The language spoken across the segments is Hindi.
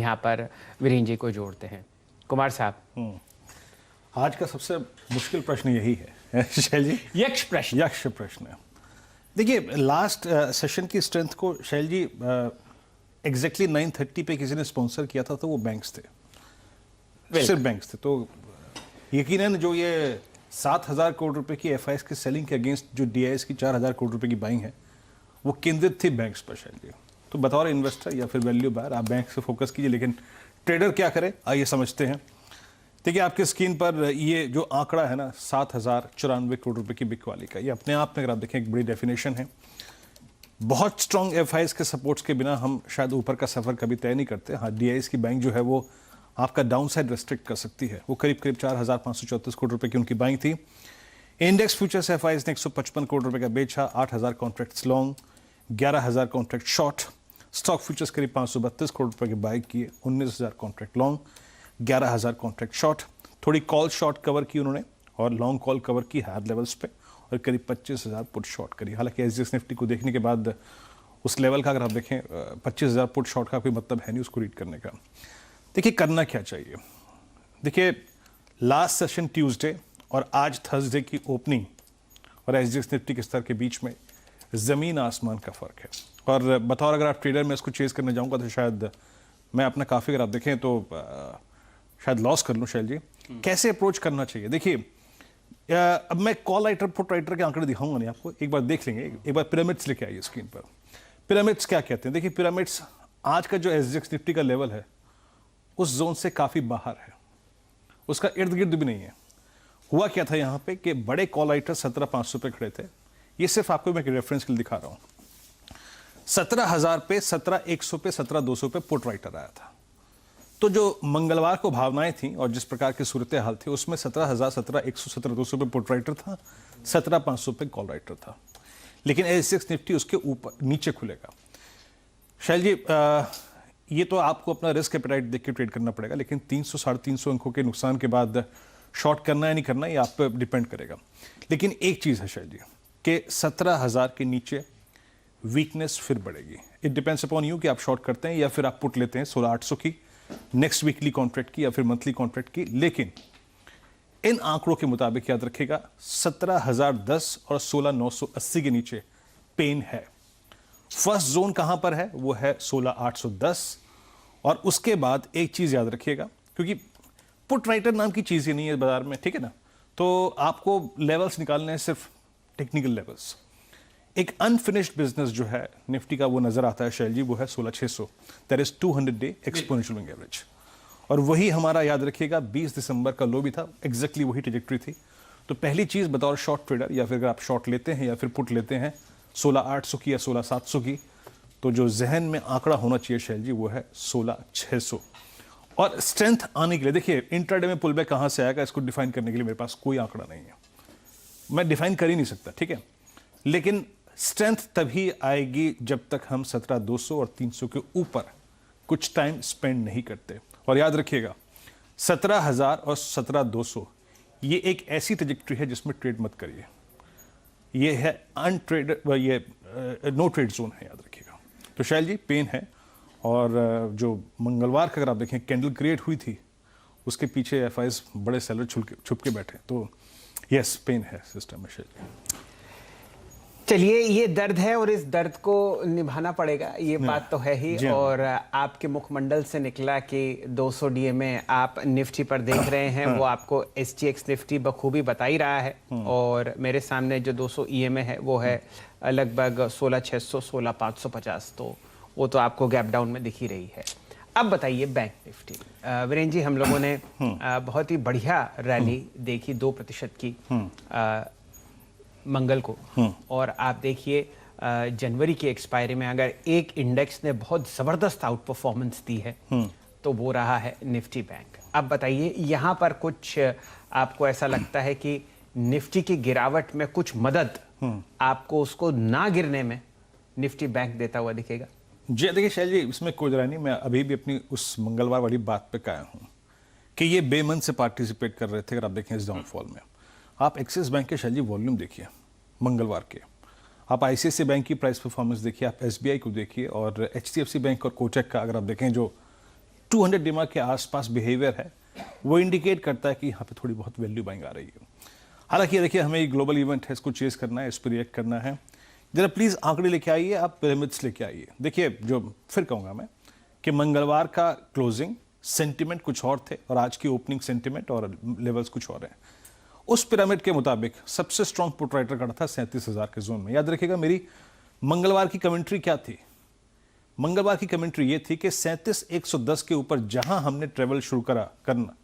यहाँ पर वीरेंद्र जी को जोड़ते हैं। कुमार साहब, आज का सबसे मुश्किल प्रश्न यही है शैल जी, यक्ष प्रश्न है। देखिए, लास्ट सेशन की स्ट्रेंथ को शैल जी एग्जैक्टली 9:30 पे किसी ने स्पॉन्सर किया था, तो वो बैंक्स थे, सिर्फ बैंक्स थे। तो यकीनन जो ये 7,000 करोड़ रुपए की एफआईएस की सेलिंग के अगेंस्ट जो डीआईएस की 4,000 करोड़ रुपए की बाइंग है, वो केंद्रित थी बैंक्स पर शैल जी। तो बतौर इन्वेस्टर या फिर वैल्यू बायर आप बैंक से फोकस कीजिए, लेकिन ट्रेडर क्या करे आइए समझते हैं। देखिए, आपके स्क्रीन पर ये जो आंकड़ा है ना 7,094 करोड़ रुपए की बिक वाली का, ये अपने आप में अगर आप देखें एक बड़ी डेफिनेशन है। बहुत स्ट्रॉन्ग एफआईएस के सपोर्ट्स के बिना हम शायद ऊपर का सफर कभी तय नहीं करते। हाँ, डीआईएस की बैंक जो है वो आपका डाउन साइड रेस्ट्रिक्ट कर सकती है। वो करीब 4,534 करोड़ रुपए की उनकी बाइंग थी। इंडेक्स फ्यूचर्स एफआईएस ने 155 करोड़ रुपए का बेचा, 8,000 contracts long, 11,000 contract short. Stock futures करीब 532 करोड़ रुपए की बाइंग किए, 19,000 कॉन्ट्रैक्ट लॉन्ग, 11,000 कॉन्ट्रैक्ट शॉर्ट। थोड़ी कॉल शॉर्ट कवर की उन्होंने और लॉन्ग कॉल कवर की हायर लेवल्स पे, और करीब 25,000 पुट शॉर्ट करी। हालांकि एसजीएक्स निफ्टी को देखने के बाद उस लेवल का अगर आप देखें 25,000 पुट शॉर्ट का कोई मतलब है नहीं उसको रीड करने का। देखिए, करना क्या चाहिए। देखिए, लास्ट सेशन ट्यूसडे और आज थर्सडे की ओपनिंग और एसजीएक्स निफ्टी के स्तर के बीच में ज़मीन आसमान का फ़र्क है। और बतौर अगर आप ट्रेडर में इसको चेज़ करने जाऊंगा तो शायद मैं अपना काफ़ी अगर आप देखें तो शायद लॉस कर लूँ। शैल जी, कैसे अप्रोच करना चाहिए। देखिए, अब मैं कॉल राइटर पुट राइटर के आंकड़े दिखाऊंगा नहीं आपको, एक बार देख लेंगे। एक बार पिरामिड्स लेके आइए स्क्रीन पर। पिरामिड्स क्या कहते हैं। देखिए, पिरामिड्स आज का जो एसजीएक्स निफ्टी का लेवल है उस जोन से काफ़ी बाहर है, उसका इर्द गिर्द भी नहीं है। हुआ क्या था यहाँ पे कि बड़े कॉल राइटर 17,500 पे खड़े थे। ये सिर्फ आपको मैं रेफरेंस के लिए दिखा रहा हूँ। 17,000 पे, 17,100 पे, 17,200 पे पुट राइटर आया था। तो जो मंगलवार को भावनाएं थी और जिस प्रकार की सूरत हाल थी उसमें 17,000, 17,100, 17,200 पे पुट राइटर था, 17,500 पे कॉल राइटर था। लेकिन एसजीएक्स निफ्टी उसके ऊपर नीचे खुलेगा। शैल जी, ये तो आपको अपना रिस्क एपेटाइट देख के ट्रेड करना पड़ेगा, लेकिन 300, 350 अंकों के नुकसान के बाद शॉर्ट करना है नहीं करना ये आप पे डिपेंड करेगा। लेकिन एक चीज़ है शैल जी कि 17,000 के नीचे वीकनेस फिर बढ़ेगी। इट डिपेंड्स अपॉन यू कि आप शॉर्ट करते हैं या फिर आप पुट लेते हैं 16,800 की नेक्स्ट वीकली कॉन्ट्रैक्ट की या फिर मंथली कॉन्ट्रैक्ट की। लेकिन इन आंकड़ों के मुताबिक याद रखिएगा 17,010 और 16,980 के नीचे पेन है। फर्स्ट जोन कहां पर है वो है 16,810। और उसके बाद एक चीज याद रखिएगा, क्योंकि पुट राइटर नाम की चीज ही नहीं है बाजार में, ठीक है ना, तो आपको लेवल्स निकालने हैं, सिर्फ टेक्निकल लेवल्स। एक अनफिनिश्ड बिजनेस जो है निफ्टी का वो नजर आता है शैल जी, वो है 16,600, that is 200 day exponential moving average. और वही हमारा याद रखिएगा 20 दिसंबर का लो भी था, एग्जैक्टली वही ट्रैजेक्टरी थी। तो पहली चीज बतौर शॉर्ट ट्रेडर या फिर अगर आप शॉर्ट लेते हैं या फिर पुट लेते हैं 16,800 की या 16,700 की, तो जो जहन में आंकड़ा होना चाहिए शैल जी वो है 16,600। और स्ट्रेंथ आने के लिए देखिए, इंट्राडे में पुलबैक कहां से आएगा इसको डिफाइन करने के लिए मेरे पास कोई आंकड़ा नहीं है, मैं डिफाइन कर ही नहीं सकता, ठीक है। लेकिन स्ट्रेंथ तभी आएगी जब तक हम 17,200 और 300 के ऊपर कुछ टाइम स्पेंड नहीं करते। और याद रखिएगा 17,000 और 17,200 ये एक ऐसी ट्रैजेक्टरी है जिसमें ट्रेड मत करिए। ये है अनट्रेड, ये नो ट्रेड जोन है, याद रखिएगा। तो शैल जी पेन है। और जो मंगलवार का अगर आप देखें कैंडल क्रिएट हुई थी उसके पीछे एफआईएस बड़े सेलर छुप के बैठे। तो यस, पेन है सिस्टम में शैल जी। चलिए, ये दर्द है और इस दर्द को निभाना पड़ेगा, ये बात तो है ही। और आपके मुखमंडल से निकला कि 200 डीएमए आप निफ्टी पर देख रहे हैं, वो आपको एसजीएक्स निफ्टी बखूबी बता ही रहा है। और मेरे सामने जो 200 ईएमए है वो है लगभग 16,600, 16,550, तो वो तो आपको गैप डाउन में दिख ही रही है। अब बताइए बैंक निफ्टी। वीरेंद्र जी, हम लोगों ने बहुत ही बढ़िया रैली देखी 2% की मंगल को। और आप देखिए जनवरी की एक्सपायरी में अगर एक इंडेक्स ने बहुत जबरदस्त आउट परफॉर्मेंस दी है तो वो रहा है निफ्टी बैंक। अब बताइए, यहाँ पर कुछ आपको ऐसा लगता है कि निफ्टी की गिरावट में कुछ मदद आपको उसको ना गिरने में निफ्टी बैंक देता हुआ दिखेगा? जी देखिए शैल जी, इसमें कोई जरा नहीं, मैं अभी भी अपनी उस मंगलवार वाली बात पे कायम हूँ कि ये बेमन से पार्टिसिपेट कर रहे थे। अगर आप देखें इस डाउनफॉल में, आप एक्सिस बैंक के शैल जी वॉल्यूम देखिए मंगलवार के, आप आईसीआईसीआई बैंक की प्राइस परफॉर्मेंस देखिए, आप एसबीआई को देखिए, और एचडीएफसी बैंक और कोटक का अगर आप देखें जो 200 DMA के आसपास बिहेवियर है, वो इंडिकेट करता है कि यहाँ पे थोड़ी बहुत वैल्यू बाइंग आ रही है। हालांकि देखिए, हमें एक ग्लोबल इवेंट है, इसको चेस करना है, इस पर रिएक्ट करना है। जरा प्लीज आंकड़े लेके आइए, आप पिरामिड्स लेके आइए। देखिए, जो फिर कहूंगा मैं कि मंगलवार का क्लोजिंग सेंटिमेंट कुछ और थे और आज की ओपनिंग सेंटिमेंट और लेवल्स कुछ और हैं। उस पिरामिड के मुताबिक सबसे स्ट्रॉन्ग पुट राइटर खड़ा था 37,000 के जोन में। याद रखिएगा, मेरी मंगलवार की कमेंट्री क्या थी? मंगलवार की कमेंट्री ये थी कि 37,110 के ऊपर जहां हमने ट्रेवल शुरू करना,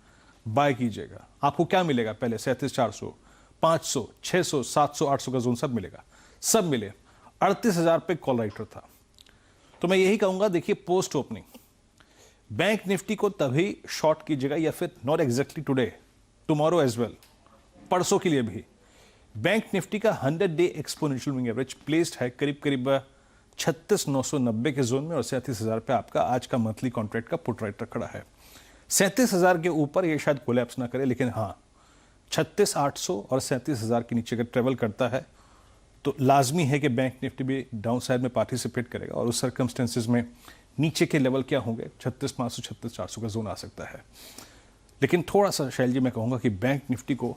बाय कीजिएगा। आपको क्या मिलेगा? पहले 37,400, 500, 600, 700, 800 का जोन सब मिलेगा, सब मिले। 38,000 पे कॉल राइटर था। तो मैं यही कहूंगा, देखिए, पोस्ट ओपनिंग बैंक निफ्टी को तभी शॉर्ट कीजिएगा, या फिर not exactly today, tomorrow as well, परसों के लिए भी। बैंक निफ्टी का 100 day exponential moving average placed है करीब करीब 36,990 के जोन में, और 37,000 पे आपका आज का मंथली कॉन्ट्रैक्ट का पुट राइटर खड़ा है। 37,000 के ऊपर ये शायद कोलैप्स ना करे, लेकिन हाँ, 36,800 और 37,000 के नीचे अगर ट्रेवल करता है तो लाजमी है कि बैंक निफ्टी भी डाउन साइड में पार्टिसिपेट करेगा, और उस सर्कमस्टेंसेज में नीचे के लेवल क्या होंगे? 36,500, 36,400 का जोन आ सकता है। लेकिन थोड़ा सा शैल जी, मैं कहूँगा कि बैंक निफ्टी को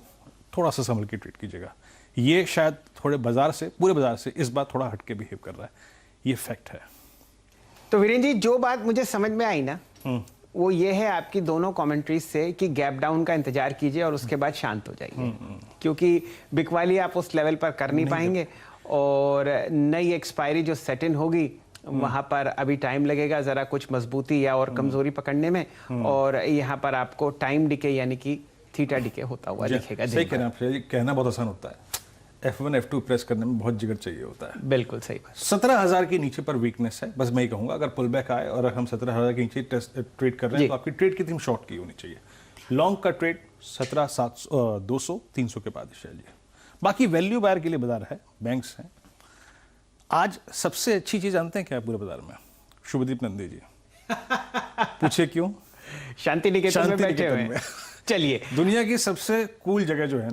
थोड़ा सा संभल के ट्रीट कीजिएगा। ये शायद थोड़े बाजार से, पूरे बाजार से इस बार थोड़ा हटके बिहेव कर रहा है, ये फैक्ट है। तो वीरेंद्र जी, जो बात मुझे समझ में आई ना, वो ये है आपकी दोनों कमेंट्रीज से कि गैप डाउन का इंतजार कीजिए और उसके बाद शांत हो जाइए, क्योंकि बिकवाली आप उस लेवल पर कर नहीं पाएंगे, और नई एक्सपायरी जो सेट इन होगी वहां पर अभी टाइम लगेगा जरा कुछ मजबूती या और कमजोरी पकड़ने में, और यहाँ पर आपको टाइम डिके यानी कि थीटा डिके होता हुआ दिखेगा। सही कह रहे हैं आप, कहना बहुत आसान होता है, F1 F2 प्रेस करने में बहुत जिगर चाहिए होता है। बिल्कुल सही बात। 17,000 के नीचे पर वीकनेस है, बस मैं ही कहूंगा, अगर पुल बैक आए और हम 17,000 के नीचे ट्रेड कर रहे हैं तो आपकी ट्रेड की थीम शॉर्ट की होनी चाहिए। लॉन्ग का ट्रेड 17,700, 200, 300 के बाद चाहिए। बाकी वैल्यू बायर के लिए बाजार है, बैंक्स हैं। आज सबसे अच्छी चीज जानते हैं क्या है पूरे बाजार में? शुभदीप नंदी जी। पूछे क्यों? शांति निकेतन में बैठे हुए हैं। चलिए, दुनिया की सबसे कूल जगह जो है ना,